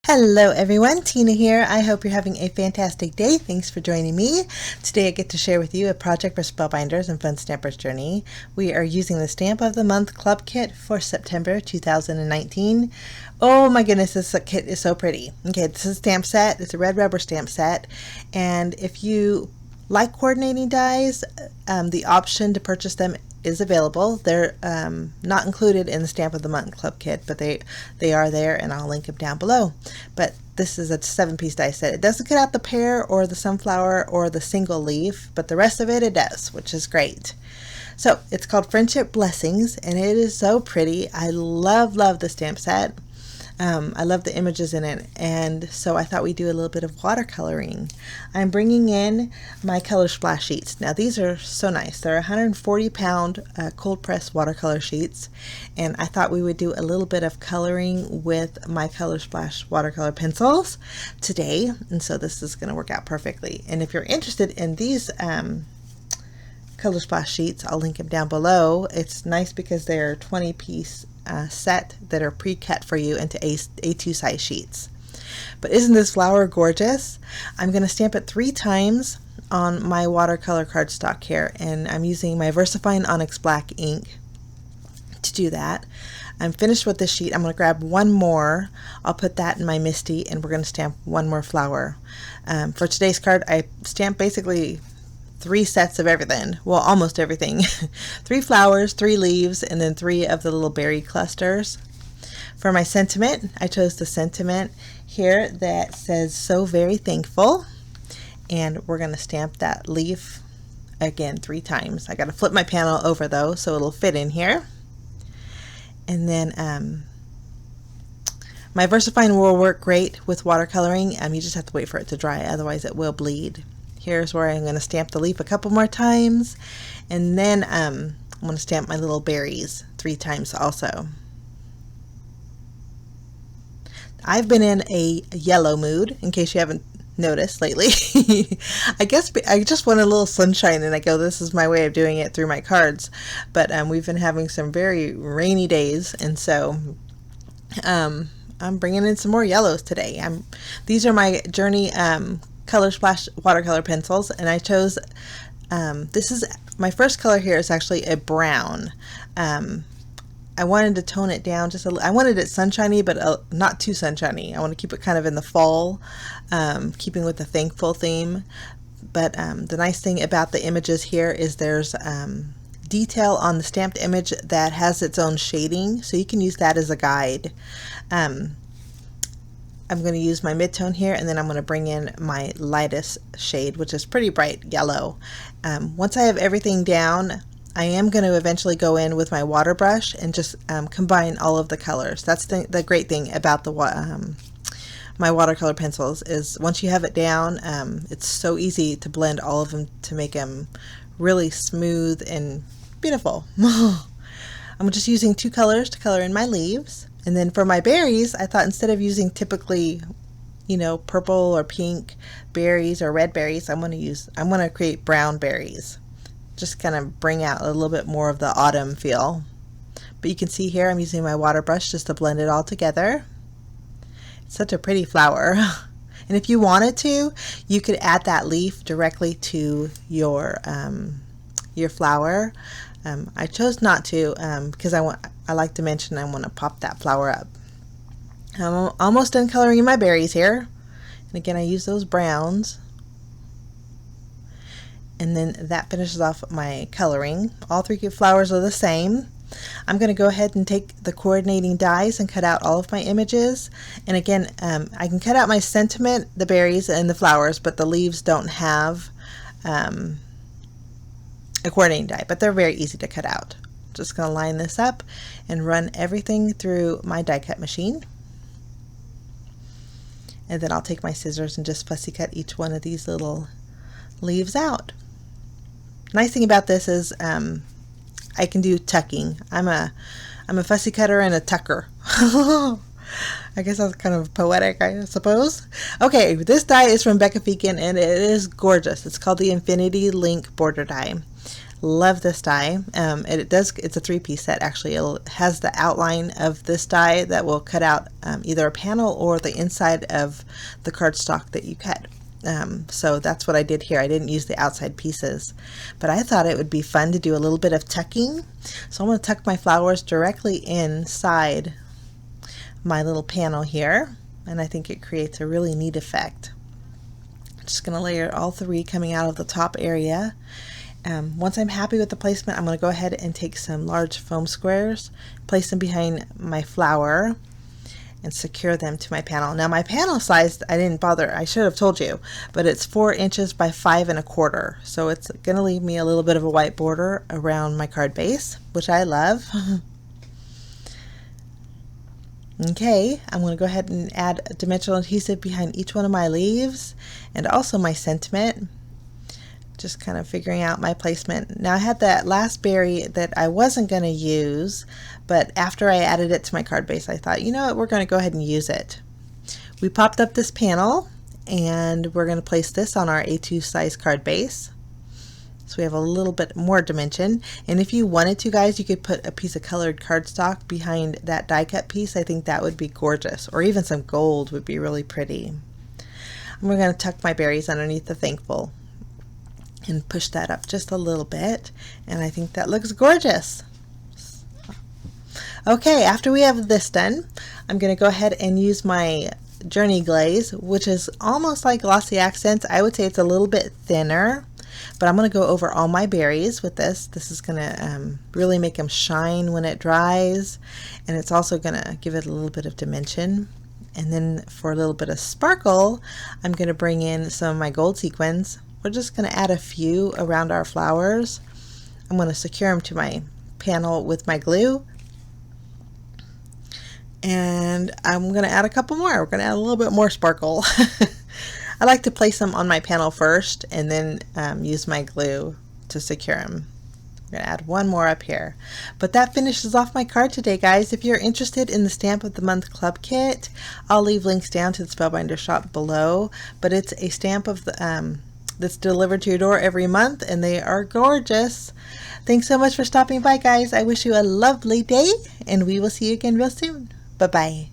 Hello everyone, Tina here. I hope you're having a fantastic day. Thanks for joining me. Today I get to share with you a project for Spellbinders and Fun Stampers Journey. We are using the Stamp of the Month Club Kit for September 2019. Oh my goodness, this kit is so pretty. Okay, this is a stamp set. It's a red rubber stamp set. And if you like coordinating dies, the option to purchase them is available. They're not included in the Stamp of the Month Club Kit, but they are there, and I'll link them down below. But this is a 7-piece die set. It doesn't cut out the pear or the sunflower or the single leaf, but the rest of it does, which is great. So it's called Friendship Blessings, and it is so pretty. I love the stamp set. I love the images in it, and so I thought we'd do a little bit of watercoloring. I'm bringing in my color splash sheets. Now these are so nice. They're 140-pound cold press watercolor sheets, and I thought we would do a little bit of coloring with my color splash watercolor pencils today, and so this is going to work out perfectly. And if you're interested in these color splash sheets, I'll link them down below. It's nice because they're 20-piece set that are pre-cut for you into A2 size sheets. But isn't this flower gorgeous? I'm going to stamp it 3 times on my watercolor cardstock here, and I'm using my VersaFine Onyx Black ink to do that. I'm finished with this sheet. I'm going to grab one more. I'll put that in my Misty, and we're going to stamp one more flower. For today's card, I stamped basically 3 sets of everything. Well, almost everything. 3 flowers, 3 leaves, and then 3 of the little berry clusters. For my sentiment, I chose the sentiment here that says "so very thankful," and we're going to stamp that leaf again 3 times. I got to flip my panel over though so it'll fit in here. And then my VersaFine will work great with watercoloring. You just have to wait for it to dry, otherwise it will bleed. Here's where I'm going to stamp the leaf a couple more times, and then I'm going to stamp my little berries 3 times also. I've been in a yellow mood, in case you haven't noticed lately. I guess I just want a little sunshine, and I go, this is my way of doing it through my cards. But we've been having some very rainy days, and so I'm bringing in some more yellows today. These are my Journey Color Splash watercolor pencils, and I chose this is my first color here is actually a brown. I wanted to tone it down just a little. I wanted it sunshiny, but not too sunshiny. I want to keep it kind of in the fall, keeping with the thankful theme. But the nice thing about the images here is there's detail on the stamped image that has its own shading, so you can use that as a guide. I'm going to use my mid-tone here, and then I'm going to bring in my lightest shade, which is pretty bright yellow. Once I have everything down, I am going to eventually go in with my water brush and just combine all of the colors. That's the great thing about the my watercolor pencils, is once you have it down, it's so easy to blend all of them to make them really smooth and beautiful. I'm just using 2 colors to color in my leaves. And then for my berries, I thought instead of using typically, purple or pink berries or red berries, I'm going to create brown berries. Just kind of bring out a little bit more of the autumn feel. But you can see here I'm using my water brush just to blend it all together. It's such a pretty flower. And if you wanted to, you could add that leaf directly to your flower. I chose not to because I like to mention I want to pop that flower up. I'm almost done coloring in my berries here. And again, I use those browns. And then that finishes off my coloring. All 3 flowers are the same. I'm going to go ahead and take the coordinating dies and cut out all of my images. And again, I can cut out my sentiment, the berries, and the flowers, but the leaves don't have a coordinating die, but they're very easy to cut out. Just going to line this up and run everything through my die cut machine. And then I'll take my scissors and just fussy cut each one of these little leaves out. Nice thing about this is I can do tucking. I'm a fussy cutter and a tucker. I guess that's kind of poetic, I suppose. Okay, this die is from BECCA FEEKEN, and it is gorgeous. It's called the Infinity Link Border Die. Love this die. It's a 3-piece set actually. It has the outline of this die that will cut out either a panel or the inside of the cardstock that you cut. So that's what I did here. I didn't use the outside pieces, but I thought it would be fun to do a little bit of tucking. So I'm going to tuck my flowers directly inside my little panel here, and I think it creates a really neat effect. Just going to layer all 3 coming out of the top area. Once I'm happy with the placement, I'm going to go ahead and take some large foam squares, place them behind my flower, and secure them to my panel. Now my panel size, I didn't bother, I should have told you, but it's 4 inches by 5 1/4. So it's going to leave me a little bit of a white border around my card base, which I love. Okay, I'm going to go ahead and add dimensional adhesive behind each one of my leaves and also my sentiment. Just kind of figuring out my placement. Now I had that last berry that I wasn't going to use, but after I added it to my card base, I thought, you know what, we're going to go ahead and use it. We popped up this panel and we're going to place this on our A2 size card base. So we have a little bit more dimension, and if you wanted to, guys, you could put a piece of colored cardstock behind that die cut piece. I think that would be gorgeous, or even some gold would be really pretty. And we're going to tuck my berries underneath the thankful and push that up just a little bit, and I think that looks gorgeous. Okay, after we have this done, I'm going to go ahead and use my Journey Glaze, which is almost like Glossy Accents. I would say it's a little bit thinner, but I'm going to go over all my berries with this. This is going to really make them shine when it dries, and it's also going to give it a little bit of dimension. And then for a little bit of sparkle, I'm going to bring in some of my gold sequins. We're just going to add a few around our flowers. I'm going to secure them to my panel with my glue, and I'm going to add a couple more. We're going to add a little bit more sparkle. I like to place them on my panel first and then use my glue to secure them. I'm going to add one more up here. But that finishes off my card today, guys. If you're interested in the Stamp of the Month Club Kit, I'll leave links down to the Spellbinder shop below. But it's a stamp of the that's delivered to your door every month, and they are gorgeous. Thanks so much for stopping by, guys. I wish you a lovely day, and we will see you again real soon. Bye-bye.